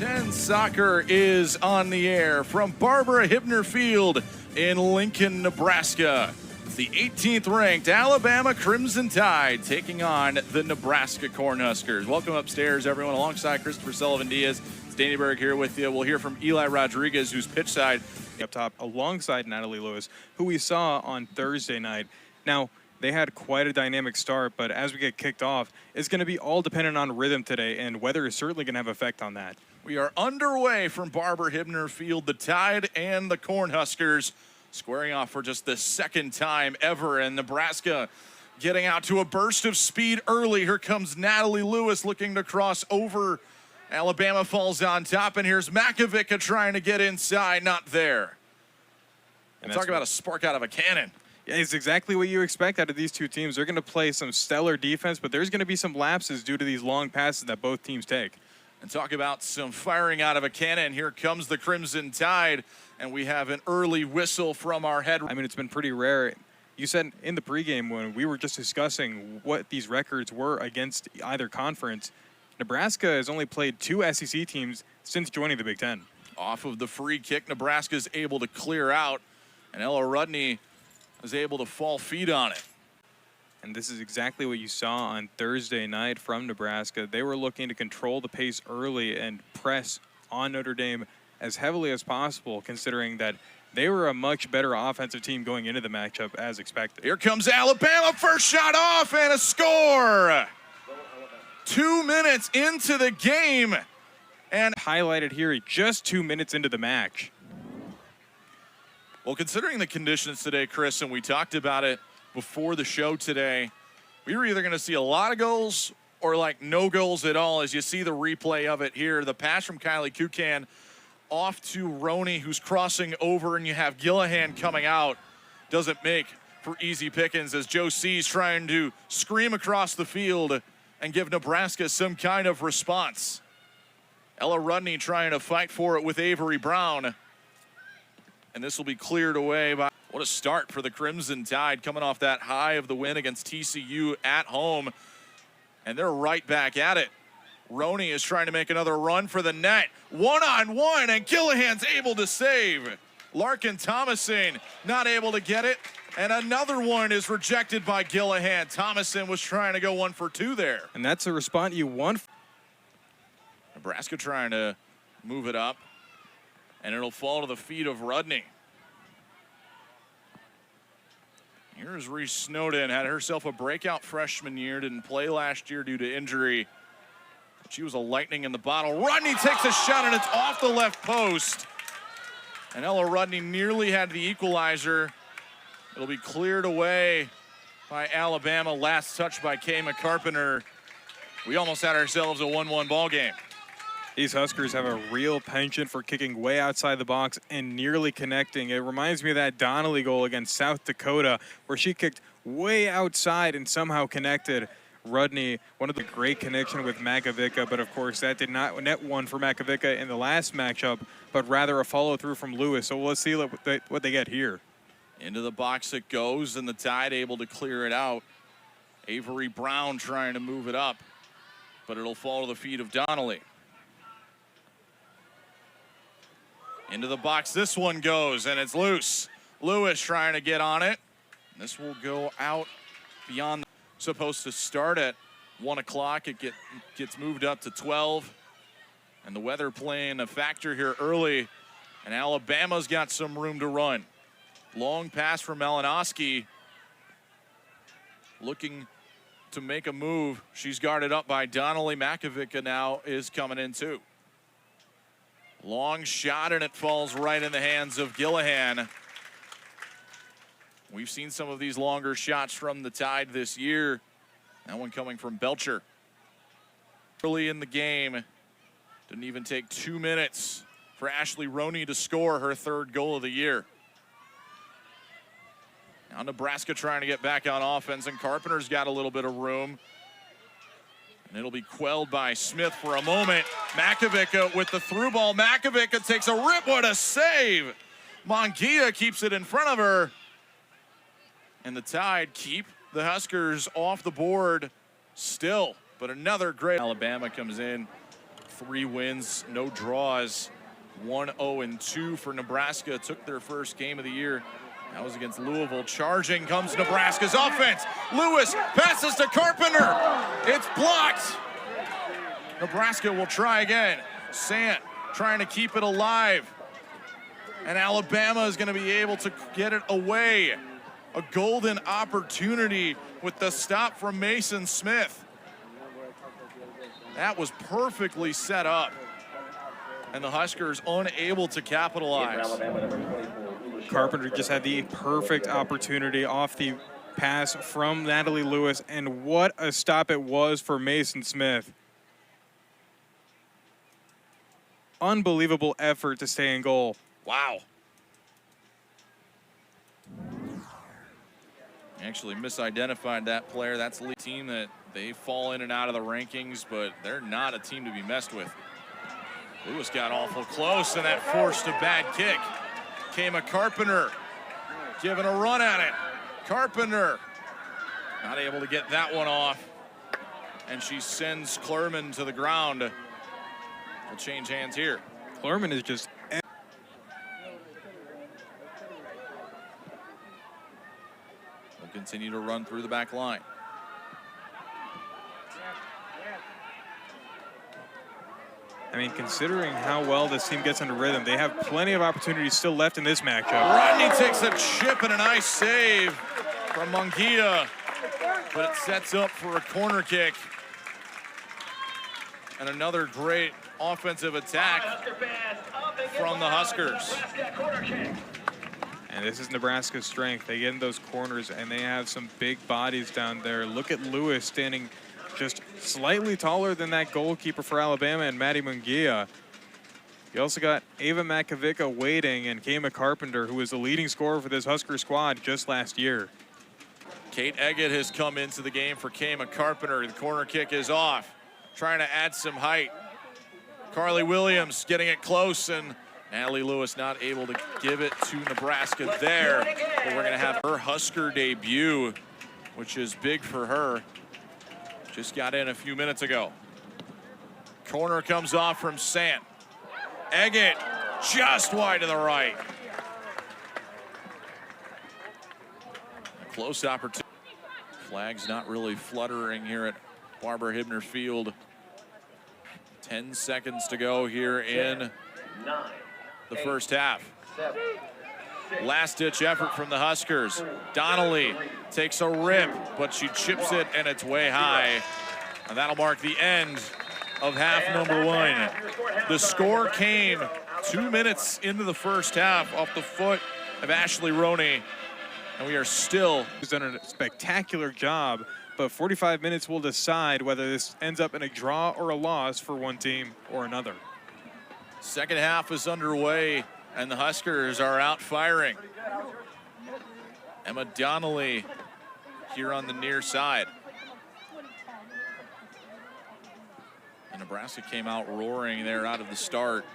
10 Soccer is on the air from Barbara Hibner Field in Lincoln, Nebraska. It's the 18th ranked Alabama Crimson Tide taking on the Nebraska Cornhuskers. Welcome upstairs, everyone, alongside Christopher Sullivan-Diaz. It's Danny Berg here with you. We'll hear from Eli Rodriguez, who's pitch side up top, alongside Natalie Lewis, who we saw on Thursday night. Now, they had quite a dynamic start, but as we get kicked off, it's going to be all dependent on rhythm today, and weather is certainly going to have effect on that. We are underway from Barbara Hibner Field. The Tide and the Cornhuskers squaring off for just the second time ever, and Nebraska getting out to a burst of speed early. Here comes Natalie Lewis looking to cross over. Alabama falls on top, and here's Makovica trying to get inside. Not there. And talk about a spark out of a cannon. Yeah, it's exactly what you expect out of these two teams. They're going to play some stellar defense, but there's going to be some lapses due to these long passes that both teams take. And talk about some firing out of a cannon. Here comes the Crimson Tide, and we have an early whistle from our head. I mean, it's been pretty rare. You said in the pregame when we were just discussing what these records were against either conference, Nebraska has only played two SEC teams since joining the Big Ten. Off of the free kick, Nebraska's able to clear out, and Ella Rudney is able to fall feet on it. And this is exactly what you saw on Thursday night from Nebraska. They were looking to control the pace early and press on Notre Dame as heavily as possible, considering that they were a much better offensive team going into the matchup as expected. Here comes Alabama, first shot off and a score. 2 minutes into the game. And highlighted here just 2 minutes into the match. Well, considering the conditions today, Chris, and we talked about it before the show today, we were either going to see a lot of goals or like no goals at all as you see the replay of it here. The pass from Kylie Kukan off to Roney, who's crossing over, and you have Gillihan coming out. Doesn't make for easy pickings as Joe C's trying to scream across the field and give Nebraska some kind of response. Ella Rudney trying to fight for it with Avery Brown. And this will be cleared away by... What a start for the Crimson Tide, coming off that high of the win against TCU at home. And they're right back at it. Roney is trying to make another run for the net. One-on-one, and Gillihan's able to save. Larkin Thomason not able to get it. And another one is rejected by Gillihan. Thomason was trying to go 1 for 2 there. And that's a response you want. Nebraska trying to move it up. And it'll fall to the feet of Rudney. Here's Reese Snowden, had herself a breakout freshman year, didn't play last year due to injury. She was a lightning in the bottle. Rudney takes a shot, and it's off the left post. And Ella Rudney nearly had the equalizer. It'll be cleared away by Alabama. Last touch by Kayma Carpenter. We almost had ourselves a 1-1 ball game. These Huskers have a real penchant for kicking way outside the box and nearly connecting. It reminds me of that Donnelly goal against South Dakota where she kicked way outside and somehow connected. Rudney, one of the great connection with Makovica, but of course that did not net one for Makovica in the last matchup, but rather a follow-through from Lewis. So let's see what they get here. Into the box it goes, and the Tide able to clear it out. Avery Brown trying to move it up, but it'll fall to the feet of Donnelly. Into the box, this one goes, and it's loose. Lewis trying to get on it. This will go out beyond. Supposed to start at 1 o'clock. It gets moved up to 12. And the weather playing a factor here early. And Alabama's got some room to run. Long pass from Malinowski. Looking to make a move. She's guarded up by Donnelly. Makovica now is coming in too. Long shot, and it falls right in the hands of Gillihan. We've seen some of these longer shots from the Tide this year. That one coming from Belcher. Early in the game, didn't even take 2 minutes for Ashley Roney to score her 3rd goal of the year. Now Nebraska trying to get back on offense, and Carpenter's got a little bit of room. And it'll be quelled by Smith for a moment. Makovica with the through ball. Makovica takes a rip. What a save! Mongia keeps it in front of her. And the Tide keep the Huskers off the board still. But another great. Alabama comes in 3 wins, no draws. 1-0-2 for Nebraska. Took their first game of the year. That was against Louisville. Charging comes Nebraska's offense. Lewis passes to Carpenter. It's blocked. Nebraska will try again. Sant trying to keep it alive. And Alabama is going to be able to get it away. A golden opportunity with the stop from Mason Smith. That was perfectly set up. And the Huskers unable to capitalize. Carpenter just had the perfect opportunity off the pass from Natalie Lewis, and what a stop it was for Mason Smith. Unbelievable effort to stay in goal. Wow. Actually misidentified that player. That's a team that they fall in and out of the rankings, but they're not a team to be messed with. Lewis got awful close, and that forced a bad kick. Came a Carpenter, giving a run at it. Carpenter not able to get that one off, and she sends Klerman to the ground. We'll change hands here. Klerman is just... We'll continue to run through the back line. I mean, considering how well this team gets into rhythm, they have plenty of opportunities still left in this matchup. Rodney takes a chip and a nice save from Munguia, but it sets up for a corner kick. And another great offensive attack from the Huskers. And this is Nebraska's strength. They get in those corners, and they have some big bodies down there. Look at Lewis standing just slightly taller than that goalkeeper for Alabama and Maddie Munguia. You also got Ava Makovica waiting, and Kama Carpenter, who was the leading scorer for this Husker squad just last year. Kate Eggett has come into the game for Kama Carpenter. The corner kick is off, trying to add some height. Carly Williams getting it close, and Natalie Lewis not able to give it to Nebraska there. But we're going to have her Husker debut, which is big for her. Just got in a few minutes ago. Corner comes off from Sant. Eggett just wide to the right. A close opportunity. Flags not really fluttering here at Barbara Hibner Field. 10 seconds to go here in the first half. Last-ditch effort from the Huskers. Donnelly takes a rip, but she chips it, and it's way high. And that'll mark the end of half number 1. The score came 2 minutes into the first half off the foot of Ashley Roney. And we are still... He's done a spectacular job, but 45 minutes will decide whether this ends up in a draw or a loss for one team or another. Second half is underway, and the Huskers are out firing. Emma Donnelly here on the near side. And Nebraska came out roaring there out of the start.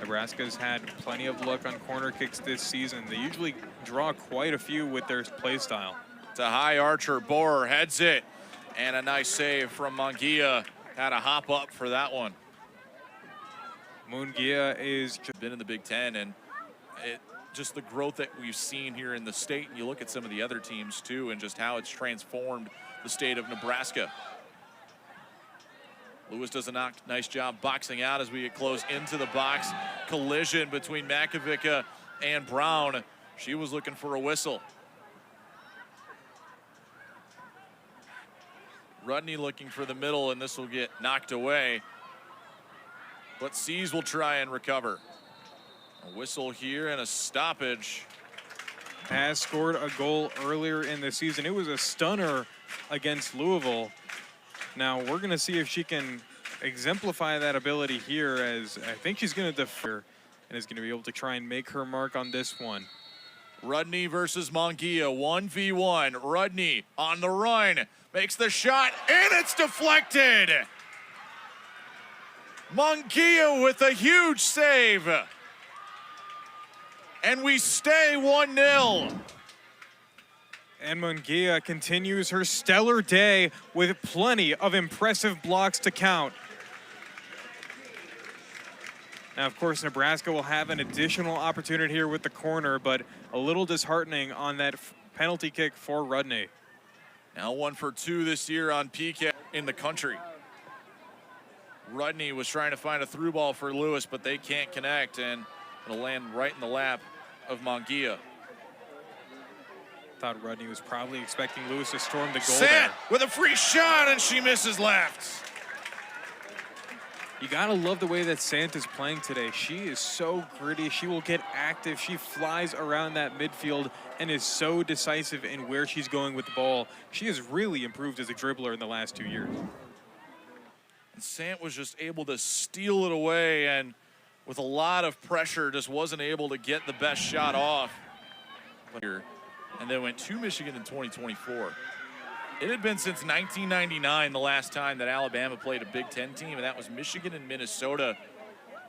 Nebraska's had plenty of luck on corner kicks this season. They usually draw quite a few with their play style. It's a high archer. Borer heads it, and a nice save from Munguia. Had a hop up for that one. Munguia is been in the Big Ten, and just the growth that we've seen here in the state, and you look at some of the other teams too, and just how it's transformed the state of Nebraska. Lewis does a nice job boxing out as we get close into the box. Collision between Makovica and Brown. She was looking for a whistle. Rudney looking for the middle, and this will get knocked away. But Seas will try and recover. A whistle here and a stoppage. Has scored a goal earlier in the season. It was a stunner against Louisville. Now we're going to see if she can exemplify that ability here, as I think she's going to defer and is going to be able to try and make her mark on this one. Rudney versus Munguia, 1v1. Rudney on the run, makes the shot, and it's deflected. Munguia with a huge save. And we stay 1-0. And Munguia continues her stellar day with plenty of impressive blocks to count. Now, of course, Nebraska will have an additional opportunity here with the corner, but a little disheartening on that penalty kick for Rudney. Now 1 for 2 this year on PK in the country. Rudney was trying to find a through ball for Lewis, but they can't connect, and it'll land right in the lap of Munguia. Thought Rudney was probably expecting Lewis to storm the goal Sant there. with a free shot, and she misses left. You gotta love the way that Sant is playing today. She is so gritty. She will get active. She flies around that midfield and is so decisive in where she's going with the ball. She has really improved as a dribbler in the last 2 years. And Sant was just able to steal it away, and with a lot of pressure, just wasn't able to get the best shot off. And then went to Michigan in 2024. It had been since 1999 the last time that Alabama played a Big Ten team, and that was Michigan and Minnesota.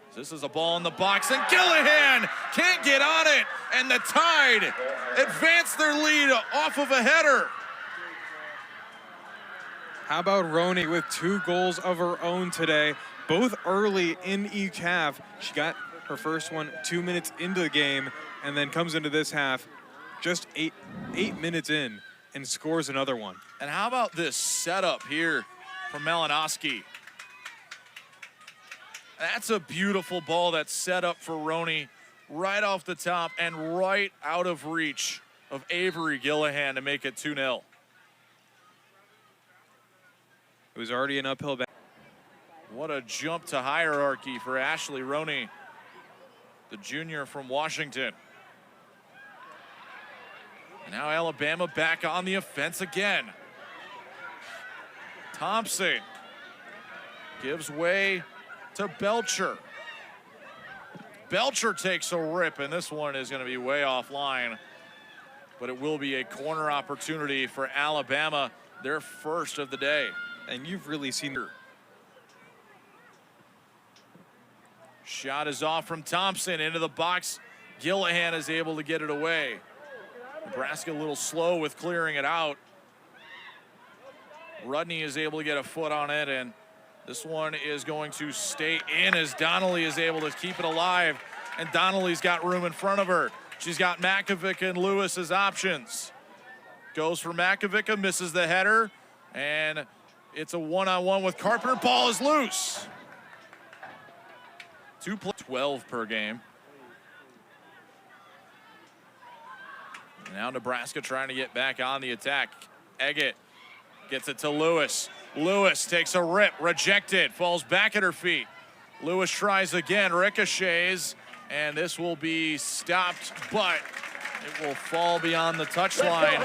So this is a ball in the box, and Gillihan can't get on it, and the Tide advance their lead off of a header. How about Roney with 2 goals of her own today, both early in each half. She got her first one 2 minutes into the game, and then comes into this half just eight minutes in and scores another one. And how about this setup here from Malinowski? That's a beautiful ball that's set up for Roney right off the top and right out of reach of Avery Gillihan to make it 2-0. It was already an uphill battle. What a jump to hierarchy for Ashley Roney, the junior from Washington. And now Alabama back on the offense again. Thompson gives way to Belcher. Belcher takes a rip, and this one is going to be way offline. But it will be a corner opportunity for Alabama, their first of the day. And you've really seen her. Shot is off from Thompson into the box. Gillihan is able to get it away. Nebraska a little slow with clearing it out. Rudney is able to get a foot on it, and this one is going to stay in as Donnelly is able to keep it alive, and Donnelly's got room in front of her. She's got Makovic and Lewis as options. Goes for Makovic, misses the header, and it's a one-on-one with Carpenter. Ball is loose. 12 per game. Now Nebraska trying to get back on the attack. Eggett gets it to Lewis. Lewis takes a rip, rejected, falls back at her feet. Lewis tries again, ricochets, and this will be stopped, but it will fall beyond the touchline.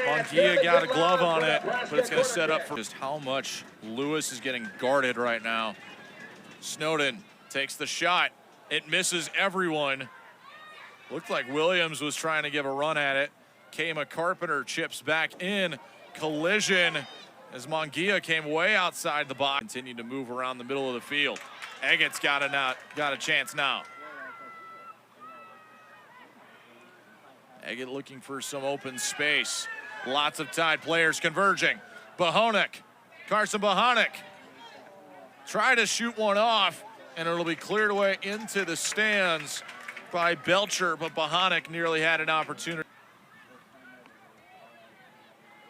Munguia got a glove on it, but it's going to set up for just how much Lewis is getting guarded right now. Snowden takes the shot. It misses everyone. Looked like Williams was trying to give a run at it. Kayma Carpenter chips back in. Collision as Munguia came way outside the box. Continued to move around the middle of the field. Eggett's got a chance now. Eggett looking for some open space. Lots of Tide players converging. Carson Bohanek try to shoot one off, and it'll be cleared away into the stands by Belcher, but Bohanek nearly had an opportunity.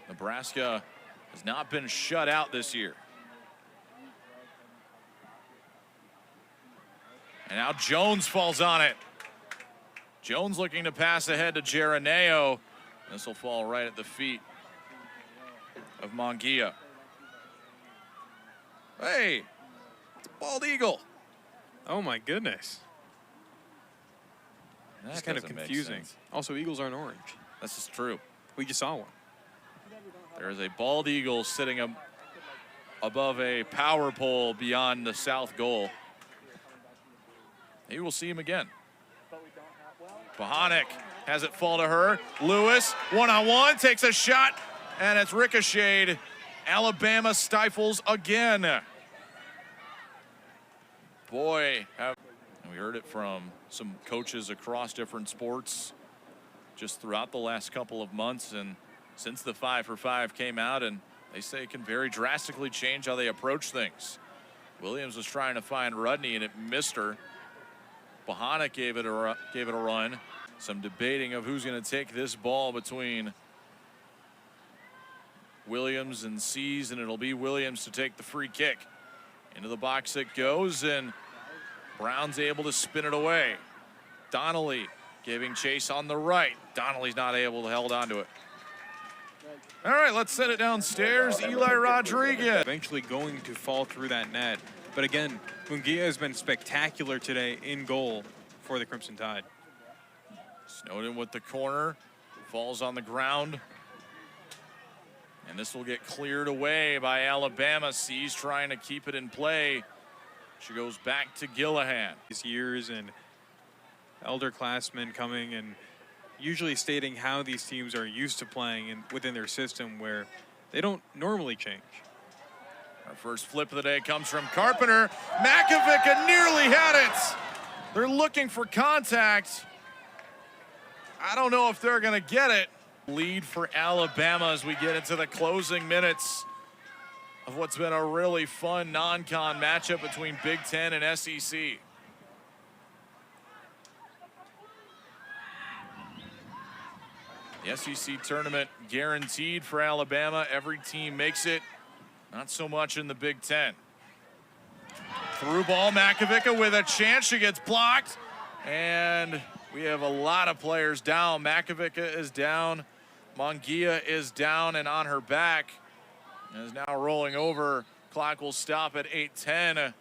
Nebraska has not been shut out this year. And now Jones falls on it. Jones looking to pass ahead to Geroneo. This will fall right at the feet of Munguia. Hey, it's a bald eagle. Oh my goodness. That's kind of confusing. Also, eagles aren't orange. This is true. We just saw one. There is a bald eagle sitting above a power pole beyond the south goal. Maybe we'll see him again. Bohanek has it fall to her. Lewis, one-on-one, takes a shot, and it's ricocheted. Alabama stifles again. Boy, we heard it from some coaches across different sports just throughout the last couple of months, and since the 5 for 5 came out, and they say it can very drastically change how they approach things. Williams was trying to find Rudney, and it missed her. Bohanna gave it a run. Some debating of who's going to take this ball between Williams and Seas, and it'll be Williams to take the free kick. Into the box it goes, and Brown's able to spin it away. Donnelly giving chase on the right. Donnelly's not able to hold on to it. All right, let's send it downstairs. Eli Rodriguez. Eventually going to fall through that net. But again, Munguia has been spectacular today in goal for the Crimson Tide. Snowden with the corner. Falls on the ground. And this will get cleared away by Alabama. Seas trying to keep it in play. She goes back to Gillihan. These years and elderclassmen coming and usually stating how these teams are used to playing within their system where they don't normally change. Our first flip of the day comes from Carpenter. Makovica nearly had it. They're looking for contact. I don't know if they're going to get it. Lead for Alabama as we get into the closing minutes of what's been a really fun non-con matchup between Big Ten and SEC. The SEC tournament guaranteed for Alabama. Every team makes it. Not so much in the Big Ten. Through ball, Makovica with a chance. She gets blocked. And we have a lot of players down. Makovica is down. Munguia is down and on her back. And is now rolling over. Clock will stop at 8:10.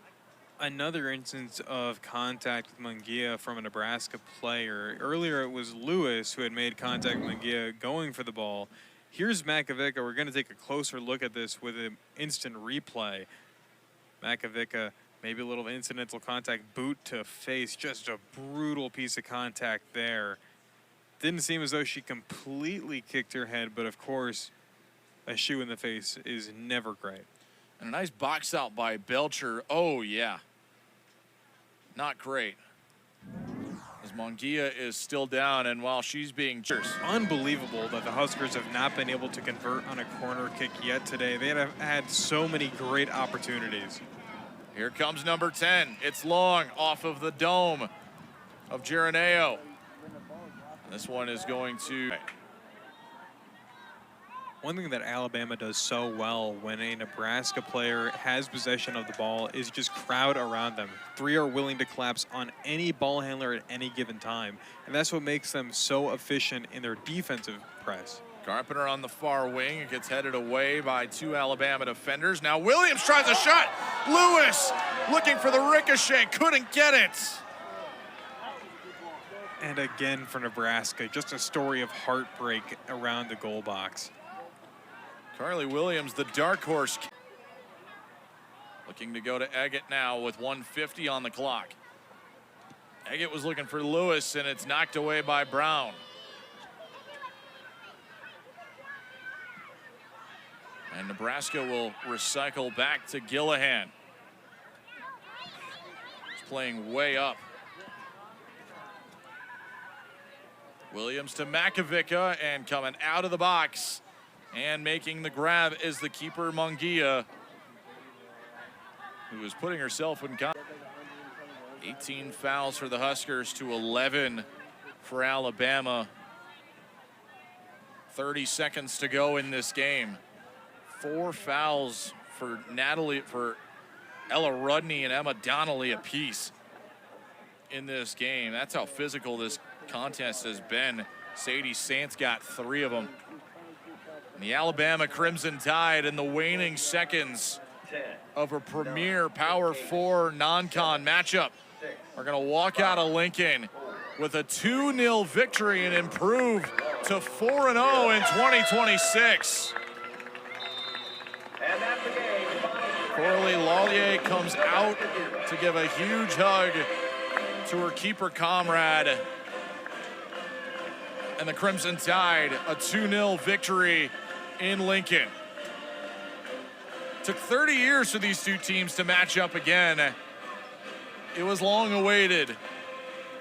Another instance of contact with Munguia from a Nebraska player. Earlier it was Lewis who had made contact with Munguia going for the ball. Here's Makovica. We're going to take a closer look at this with an instant replay. Makovica, maybe a little incidental contact, boot to face, just a brutal piece of contact there. Didn't seem as though she completely kicked her head, but of course, a shoe in the face is never great. And a nice box out by Belcher. Oh, yeah. Not great. As Munguia is still down, and while she's being cheers. Unbelievable that the Huskers have not been able to convert on a corner kick yet today. They have had so many great opportunities. Here comes number 10. It's long off of the dome of Gironeo. This one is going to... One thing that Alabama does so well when a Nebraska player has possession of the ball is just crowd around them. Three are willing to collapse on any ball handler at any given time. And that's what makes them so efficient in their defensive press. Carpenter on the far wing. It gets headed away by two Alabama defenders. Now Williams tries a shot. Lewis looking for the ricochet. Couldn't get it. And again for Nebraska, just a story of heartbreak around the goal box. Carly Williams, the dark horse. Looking to go to Eggett now with 1:50 on the clock. Eggett was looking for Lewis, and it's knocked away by Brown. And Nebraska will recycle back to Gillihan. He's playing way up. Williams to Makovica, and coming out of the box and making the grab is the keeper, Munguia, who is putting herself in contact. 18 fouls for the Huskers to 11 for Alabama. 30 seconds to go in this game. 4 fouls for Ella Rudney and Emma Donnelly apiece in this game. That's how physical this contest has been. Sadie Santz got 3 of them. And the Alabama Crimson Tide in the waning seconds of a premier Power 4 non-con matchup are going to walk out of Lincoln with a 2-0 victory and improve to 4-0 in 2026. Coralie Lallier comes out to give a huge hug to her keeper comrade. And the Crimson Tide, a 2-0 victory in Lincoln. Took 30 years for these two teams to match up again. It was long awaited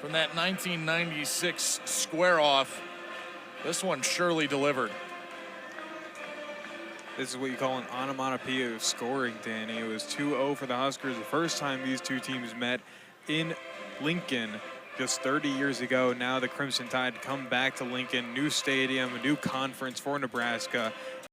from that 1996 square off. This one surely delivered. This is what you call an onomatopoeia of scoring, Danny. It was 2-0 for the Huskers the first time these two teams met in Lincoln just 30 years ago. Now the Crimson Tide come back to Lincoln, new stadium, a new conference for Nebraska.